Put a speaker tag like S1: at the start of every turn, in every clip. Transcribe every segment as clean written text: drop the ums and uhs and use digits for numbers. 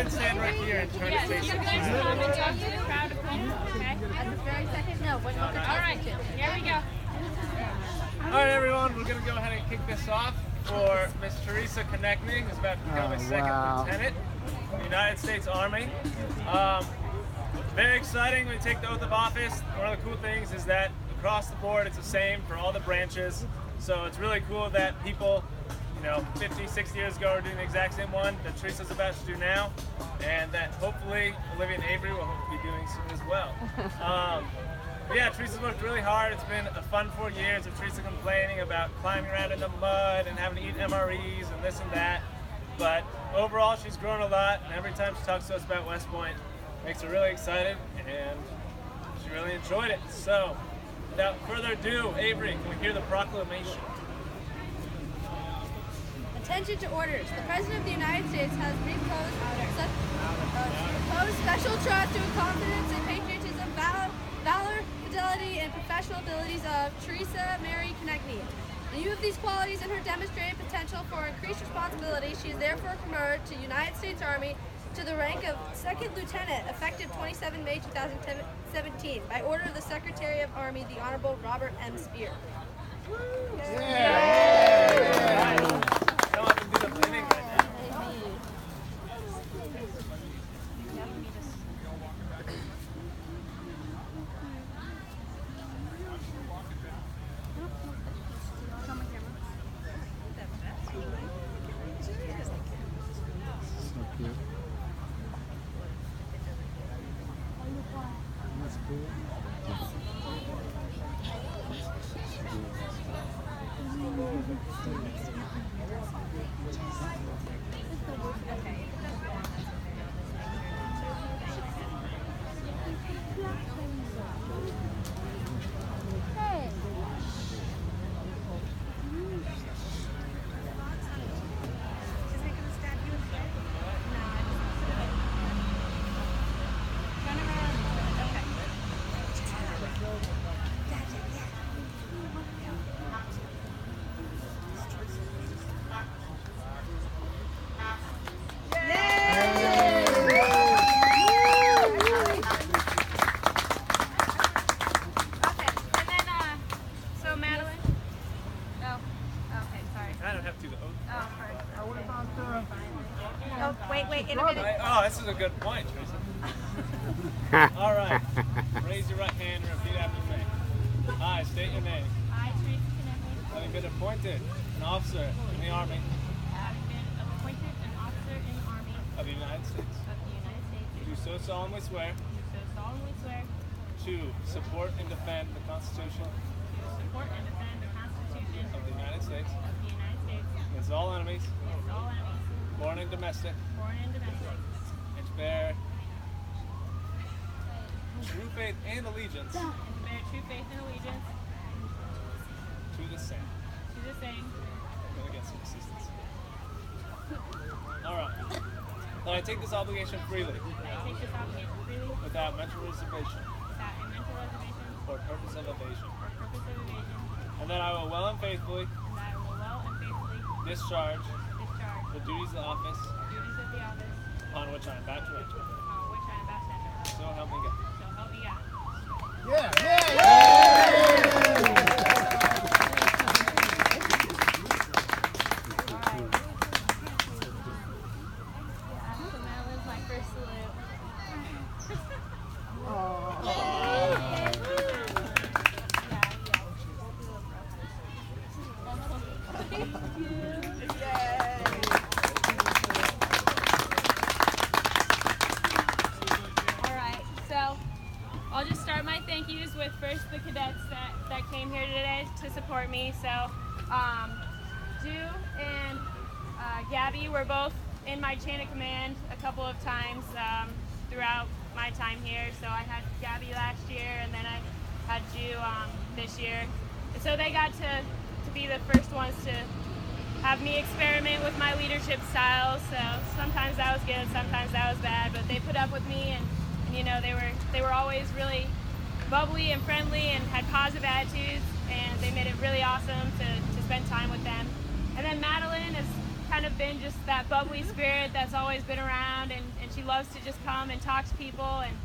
S1: can stand right here and try to say something.
S2: Proud of him. Okay.
S3: At the very second, no. All
S2: Alright, here we go.
S1: Alright everyone, we're going to go ahead and kick this off for Miss Theresa Konecni, who's about to become a second lieutenant in the United States Army. Very exciting when you take the oath of office. One of the cool things is that across the board it's the same for all the branches. So it's really cool that people, 50, 60 years ago are doing the exact same one that Theresa's about to do now, and that hopefully Olivia and Avery will be doing soon as well. But yeah, Theresa's worked really hard. It's been a fun 4 years of Theresa complaining about climbing around in the mud and having to eat MREs and this and that. But overall, she's grown a lot, and every time she talks to us about West Point, it makes her really excited, and she really enjoyed it. So, without further ado, Avery, can we hear the proclamation?
S3: Attention to orders. The President of the United States has reposed special trust to the confidence and patriotism, valor, fidelity, and professional abilities of Theresa Mary Konecni. In view of these qualities and her demonstrated potential for increased responsibility, she is therefore promoted to United States Army to the rank of Second Lieutenant, effective 27 May 2017, by order of the Secretary of Army, the Honorable Robert M. Spear.
S1: Don't have to do the planning right now. Oh, this is a good point, Theresa. All right. Raise your right hand and repeat after me. I state your name.
S2: I, Theresa Konecni,
S1: Having been appointed an officer in the Army
S2: having been appointed an officer in the Army
S1: of the United States, do so solemnly swear
S2: to
S1: to support and defend the Constitution
S2: support and defend the Constitution
S1: of the United States
S2: of the United States
S1: against all enemies,
S2: against all enemies,
S1: foreign and domestic, and to bear true faith and allegiance
S2: and to bear true faith and allegiance
S1: to the same.
S2: to the same.
S1: I'm going to get some assistance. All right. That I take this obligation freely,
S2: I take this obligation freely
S1: without mental reservation
S2: without a mental reservation
S1: or purpose of evasion,
S2: or purpose of evasion,
S1: and that I will well and faithfully
S2: and that I will well and faithfully
S1: discharge
S2: discharge
S1: the duties of the office
S2: the duties of the office
S1: upon which I am about to enter.
S2: upon which I am about to enter.
S1: So help me God.
S2: So help me God. So Madeline's my first salute. Alright, so I'll just start my thank yous with first the cadets that came here today to support me. So Ju and Gabby were both in my chain of command a couple of times throughout my time here. So I had Gabby last year, and then I had Ju this year. And so they got to be the first ones to have me experiment with my leadership style. So sometimes that was good, sometimes that was bad, but they put up with me, and you know, they were always really bubbly and friendly and had positive attitudes, and they made it really awesome to spend time with them. And then Madeline, as kind of been just that bubbly spirit that's always been around, and she loves to just come and talk to people. And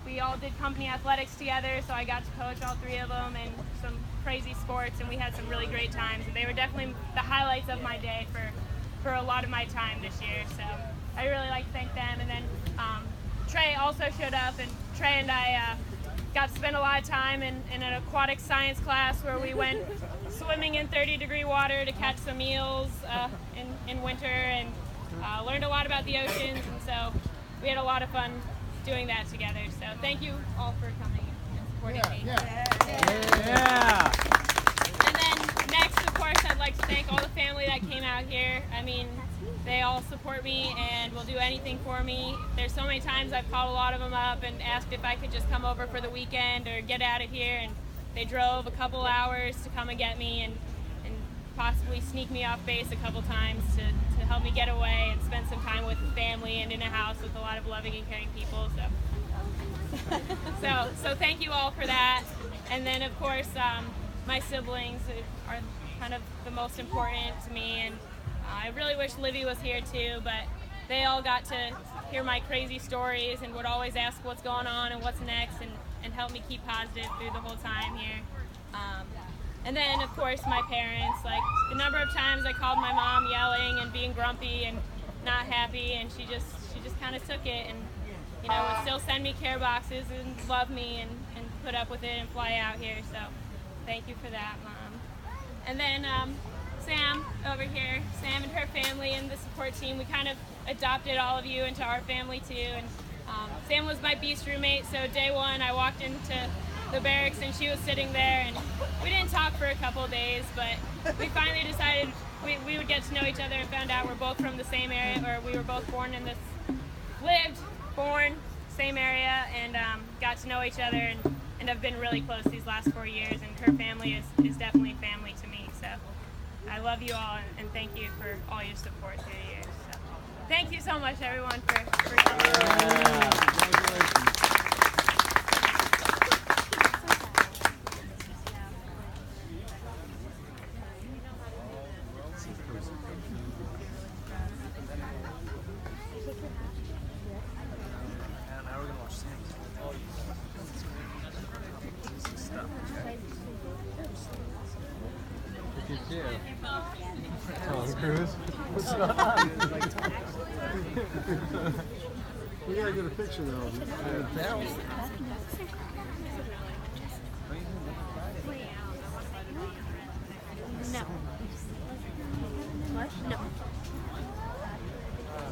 S2: we all did company athletics together, so I got to coach all 3 of them and some crazy sports, and we had some really great times. And they were definitely the highlights of my day for a lot of my time this year. So I really like to thank them. And then Trey also showed up, and Trey and I got to spend a lot of time in an aquatic science class where we went swimming in 30-degree water to catch some eels in winter, and learned a lot about the oceans, and so we had a lot of fun doing that together. So thank you all for coming and supporting me.
S4: Yeah.
S2: And then next, of course, I'd like to thank all the family that came out here. I mean, they all support me and will do anything for me. There's so many times I've called a lot of them up and asked if I could just come over for the weekend or get out of here, and they drove a couple hours to come and get me, and possibly sneak me off base a couple times to help me get away and spend some time with family and in a house with a lot of loving and caring people. So thank you all for that. And then of course my siblings are kind of the most important to me, and I really wish Livy was here too, but they all got to hear my crazy stories and would always ask what's going on and what's next, and help me keep positive through the whole time here. And then, of course, my parents. Like, the number of times I called my mom yelling and being grumpy and not happy, and she just kind of took it, and would still send me care boxes and love me and put up with it and fly out here. So thank you for that, Mom. And then Sam over here, Sam and her family and the support team, we kind of adopted all of you into our family too. And Sam was my beast roommate, so day 1 I walked into the barracks and she was sitting there, and we didn't talk for a couple of days, but we finally decided we would get to know each other, and found out we're both from the same area, or we were both born, same area, and got to know each other, and have been really close these last 4 years, and her family is definitely family to me. So I love you all, and thank you for all your support through the years. So thank you so much, everyone, for coming.
S5: We gotta get a picture though.
S3: No. What? No.